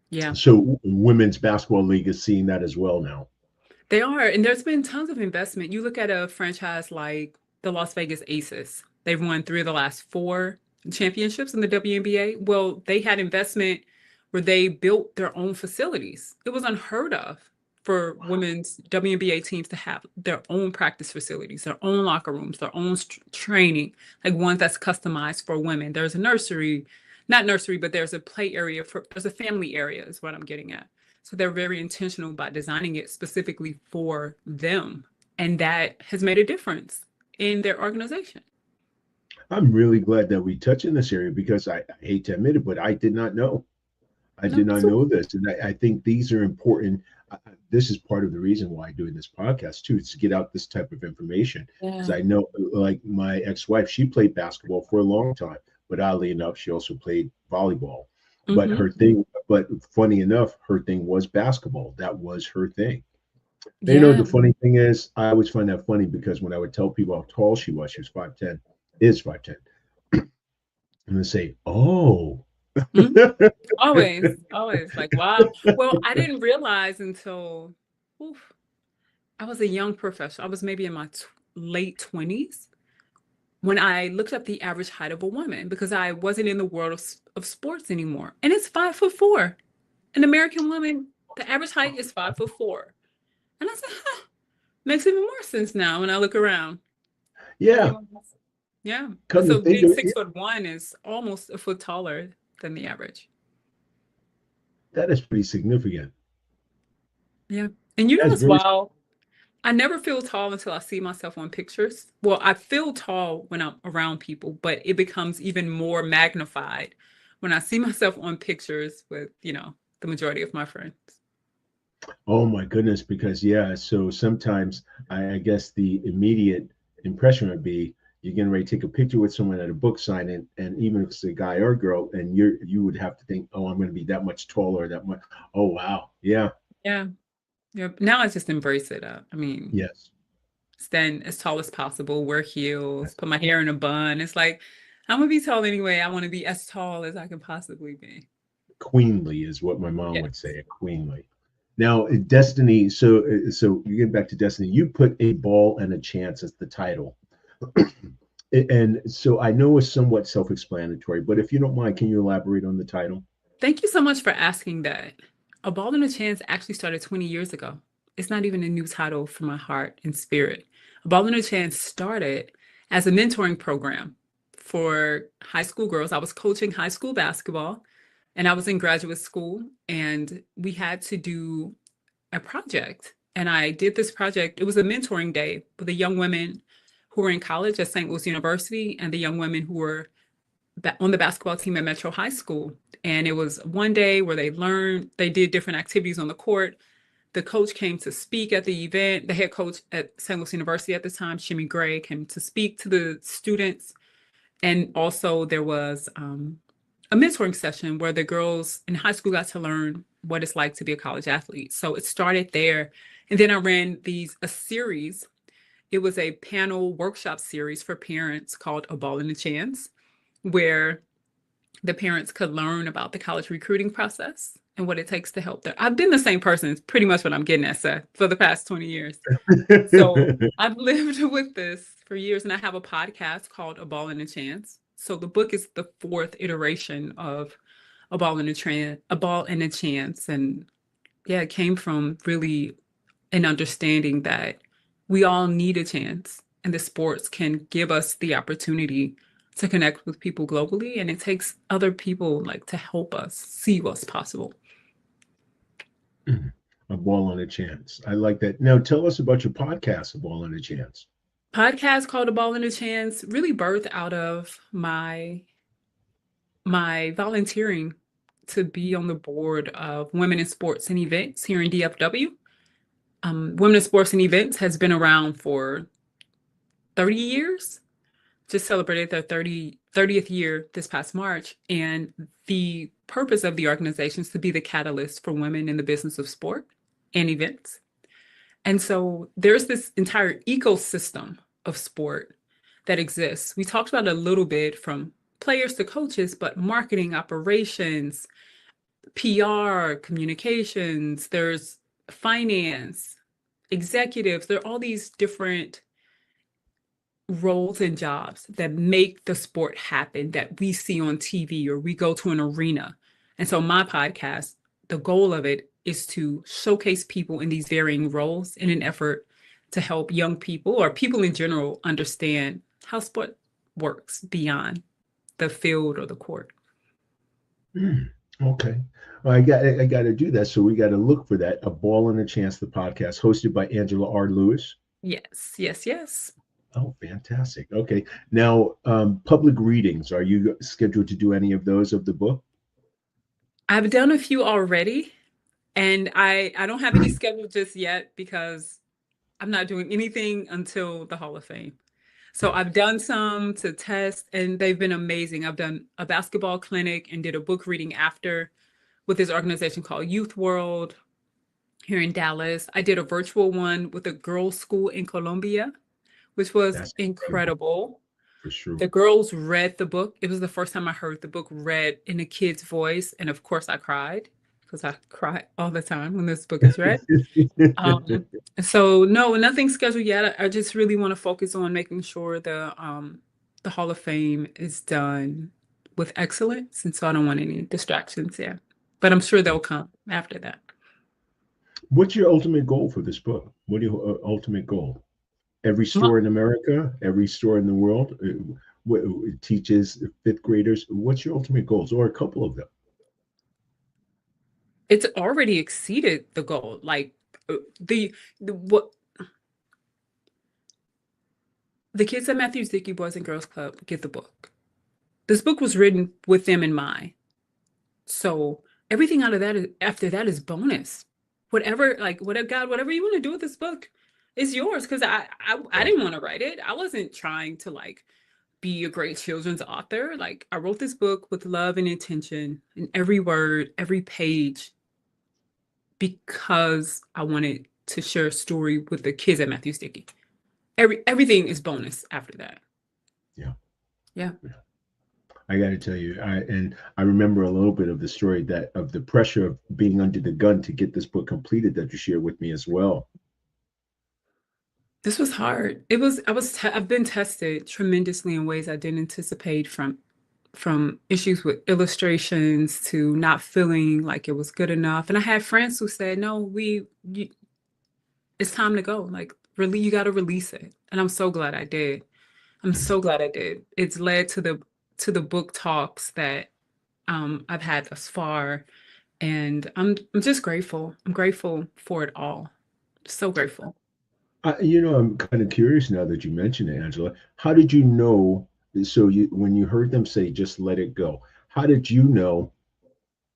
Yeah, So women's basketball league is seeing that as well now. they are. And there's been tons of investment. You look at a franchise like the Las Vegas Aces, they've won 3 of the last 4 championships in the WNBA. Well, they had investment where they built their own facilities. It was unheard of for women's WNBA teams to have their own practice facilities, their own locker rooms, their own training, like one that's customized for women. There's a nursery, not nursery, but there's a play area there's a family area is what I'm getting at. So they're very intentional about designing it specifically for them. And that has made a difference in their organization. I'm really glad that we touch in this area because I hate to admit it, but I did not know. I No, did not know this. And I think these are important. This is part of the reason why I'm doing this podcast too, is to get out this type of information. Because yeah. I know, like my ex-wife, she played basketball for a long time, but oddly enough, she also played volleyball. But Mm-hmm. her thing, but funny enough, her thing was basketball. That was her thing. And Yeah. the funny thing is, I always find that funny because when I would tell people how tall she was 5'10", is 5'10", and they say, "Oh." Mhm. Always, always like, wow. Well, I didn't realize until oof, I was a young professional. I was maybe in my late 20s when I looked up the average height of a woman because I wasn't in the world of sports anymore. And it's 5'4". An American woman, the average height is 5'4". And I said, huh, makes even more sense now when I look around. Yeah, Everyone else. Yeah. And come to so think being of it, 6'1" is almost a foot taller than the average. that is pretty significant. Yeah. And you know That's what's very wild? I never feel tall until I see myself on pictures. Well, I feel tall when I'm around people, but it becomes even more magnified when I see myself on pictures with, the majority of my friends. Oh my goodness, because yeah, so sometimes I guess the immediate impression would be you're getting ready to take a picture with someone at a book signing, and even if it's a guy or girl, and you would have to think, oh, I'm going to be that much taller, that much. Oh wow, yeah, Yeah. Yeah. Now I just embrace it. I mean, yes, stand as tall as possible, wear heels, put my hair in a bun. It's like, I'm gonna be tall anyway. I want to be as tall as I can possibly be. queenly is what my mom would Yes. say, queenly. Now, Destiny. So you get back to Destiny. You put a ball and a chance as the title. And so I know it's somewhat self-explanatory, but if you don't mind, can you elaborate on the title? Thank you so much for asking that. A Ball and a Chance actually started 20 years ago. It's not even a new title for my heart and spirit. A Ball and a Chance started as a mentoring program for high school girls. I was coaching high school basketball and I was in graduate school, and we had to do a project. And I did this project. It was a mentoring day for the young women who were in college at St. Louis University and the young women who were on the basketball team at Metro High School. And it was one day where they did different activities on the court. The coach came to speak at the event. The head coach at St. Louis University at the time, Shimmy Gray, came to speak to the students. And also there was a mentoring session where the girls in high school got to learn what it's like to be a college athlete. So it started there. And then I ran a series. It was a panel workshop series for parents called A Ball and a Chance, where the parents could learn about the college recruiting process and what it takes to help them. I've been the same person, it's pretty much what I'm getting at, Seth, for the past 20 years. So I've lived with this for years, and I have a podcast called A Ball and a Chance. So the book is the 4th iteration of A Ball and a Chance. And yeah, it came from really an understanding that we all need a chance, and the sports can give us the opportunity to connect with people globally, and it takes other people like to help us see what's possible. A ball on a chance. I like that. Now, tell us about your podcast, A Ball on a Chance. Podcast called A Ball and a Chance really birthed out of my volunteering to be on the board of Women in Sports and Events here in DFW. Women in Sports and Events has been around for 30 years. just celebrated their 30th year this past March. And the purpose of the organization is to be the catalyst for women in the business of sport and events. And so there's this entire ecosystem of sport that exists. We talked about it a little bit, from players to coaches, but marketing, operations, PR, communications, there's finance, executives, there are all these different roles and jobs that make the sport happen that we see on TV or we go to an arena. And so my podcast, the goal of it is to showcase people in these varying roles in an effort to help young people or people in general understand how sport works beyond the field or the court. Okay. Well, I got to do that. So we got to look for that. A Ball and a Chance, the podcast, hosted by Angela R. Lewis. Yes, yes, yes. Oh, fantastic. Okay. Now, public readings. Are you scheduled to do any of those of the book? I've done a few already, and I don't have any scheduled just yet because I'm not doing anything until the Hall of Fame. So I've done some to test, and they've been amazing. I've done a basketball clinic and did a book reading after with this organization called Youth World here in Dallas. I did a virtual one with a girls' school in Colombia, which was That's incredible, incredible. for sure. The girls read the book. It was the first time I heard the book read in a kid's voice. And of course, I cried because I cry all the time when this book is read. So no, nothing scheduled yet. I just really want to focus on making sure the Hall of Fame is done with excellence, and so I don't want any distractions there. But I'm sure they'll come after that. What's your ultimate goal for this book? What are your ultimate goal? Every store in America, every store in the world, it teaches fifth graders. What's your ultimate goals, or a couple of them? It's already exceeded the goal. Like what the kids at Matthews Dickey Boys and Girls Club get the book. This book was written with them in mind. So everything out of that after that is bonus. Whatever, God, whatever you want to do with this book is yours. Because I didn't want to write it. I wasn't trying to be a great children's author. Like, I wrote this book with love and intention in every word, every page, because I wanted to share a story with the kids at Matthews Dickey. Everything is bonus after that. Yeah. Yeah. I got to tell you, I remember a little bit of the story of the pressure of being under the gun to get this book completed that you shared with me as well. This was hard. I've been tested tremendously in ways I didn't anticipate, from issues with illustrations to not feeling like it was good enough. And I had friends who said, no, it's time to go. Like, really, you got to release it. And I'm so glad I did. I'm so glad I did. It's led to the book talks that I've had thus far. And I'm just grateful. I'm grateful for it all. So grateful. I'm kind of curious now that you mentioned it, Angela. How did you know? So when you heard them say, just let it go, how did you know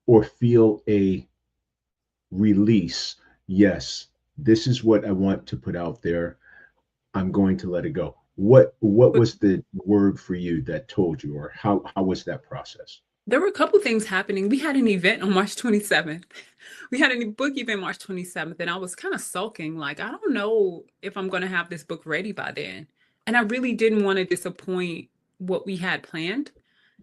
or feel a release? Yes, this is what I want to put out there. I'm going to let it go. What was the word for you that told you, or how was that process? There were a couple things happening. We had an event on March 27th. We had a book event March 27th, and I was kind of sulking, like, I don't know if I'm going to have this book ready by then. And I really didn't want to disappoint what we had planned.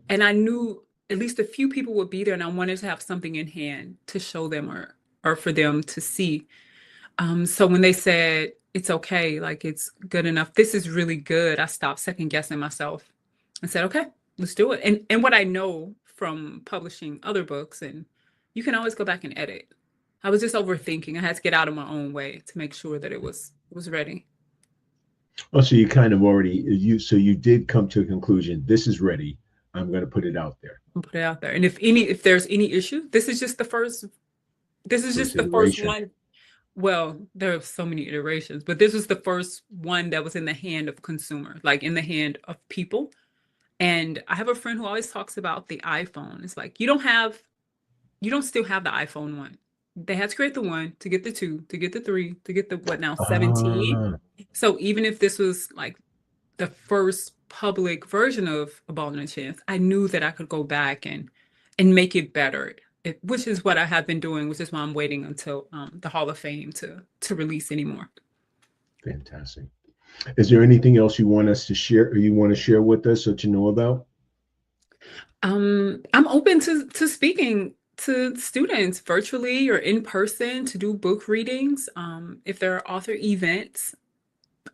And I knew at least a few people would be there, and I wanted to have something in hand to show them, or for them to see. So when they said, it's okay, like, it's good enough, this is really good, I stopped second guessing myself and said, okay, let's do it. And what I know from publishing other books, and you can always go back and edit. I was just overthinking. I had to get out of my own way to make sure that it was ready. Oh, so you kind of you did come to a conclusion. This is ready. I'm going to put it out there. Put it out there. And if there's any issue, this is just the first. This is just the first one. Well, there are so many iterations, but this was the first one that was in the hand of consumer, like in the hand of people. And I have a friend who always talks about the iPhone. It's like, you don't still have the iPhone 1. They had to create the 1 to get the 2, to get the 3, to get the 17. So even if this was like the first public version of A Ball and a Chance, I knew that I could go back and make it better. Which is what I have been doing, which is why I'm waiting until the Hall of Fame to release anymore. Fantastic. Is there anything else you want us to share, or you want to share with us or to know about? I'm open to speaking to students virtually or in person to do book readings. If there are author events,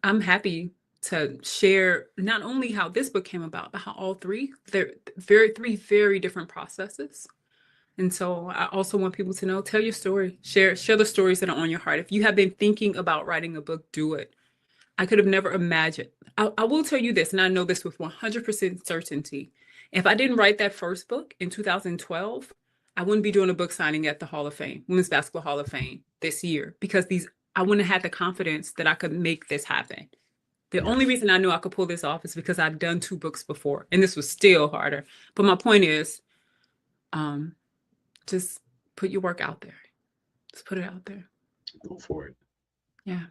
I'm happy to share not only how this book came about, but how all three, they're three very different processes. And so I also want people to know, tell your story, share the stories that are on your heart. If you have been thinking about writing a book, do it. I could have never imagined. I will tell you this, and I know this with 100% certainty. If I didn't write that first book in 2012, I wouldn't be doing a book signing at the Hall of Fame, Women's Basketball Hall of Fame this year, because I wouldn't have had the confidence that I could make this happen. The only reason I knew I could pull this off is because I've done 2 books before, and this was still harder. But my point is, just put your work out there. Just put it out there. Go for it. Yeah.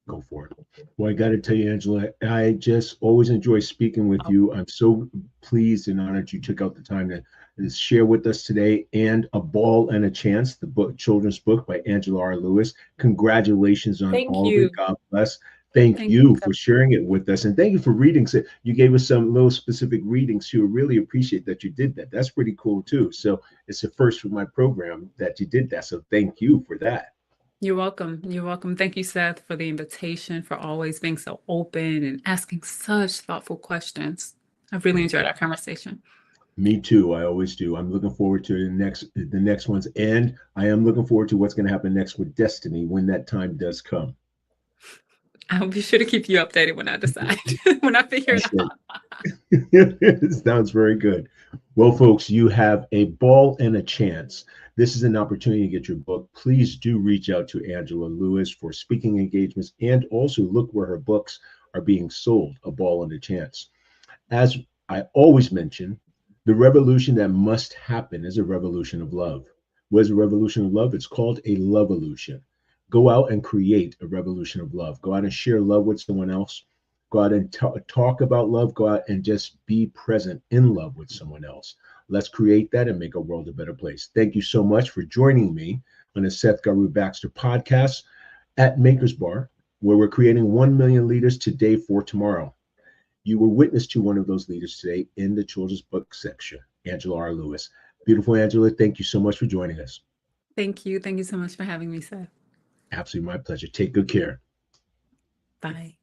Go for it. Well, I got to tell you, Angela, I just always enjoy speaking with you. I'm so pleased and honored you took out the time to share with us today. And A Ball and a Chance, the book, children's book by Angela R. Lewis. Congratulations on all of it. God bless. Thank you for sharing it with us. And thank you for reading. So you gave us some little specific readings too. I really appreciate that you did that. That's pretty cool too. So it's the first for my program that you did that. So thank you for that. You're welcome. You're welcome. Thank you, Seth, for the invitation, for always being so open and asking such thoughtful questions. I've really enjoyed our conversation. Me too. I always do. I'm looking forward to the next ones. And I am looking forward to what's going to happen next with Destiny when that time does come. I'll be sure to keep you updated when I decide, when I figure it out. It sounds very good. Well, folks, you have A Ball and a Chance. This is an opportunity to get your book. Please do reach out to Angela Lewis for speaking engagements, and also look where her books are being sold, A Ball and a Chance. As I always mention, the revolution that must happen is a revolution of love. What is a revolution of love? It's called a love-olution. Go out and create a revolution of love. Go out and share love with someone else. Go out and talk about love. Go out and just be present in love with someone else. Let's create that and make our world a better place. Thank you so much for joining me on the Seth Guru Baxter podcast at MakersBar, where we're creating 1 million leaders today for tomorrow. You were witness to one of those leaders today in the children's book section, Angela R. Lewis. Beautiful Angela, thank you so much for joining us. Thank you. Thank you so much for having me, Seth. Absolutely my pleasure. Take good care. Bye.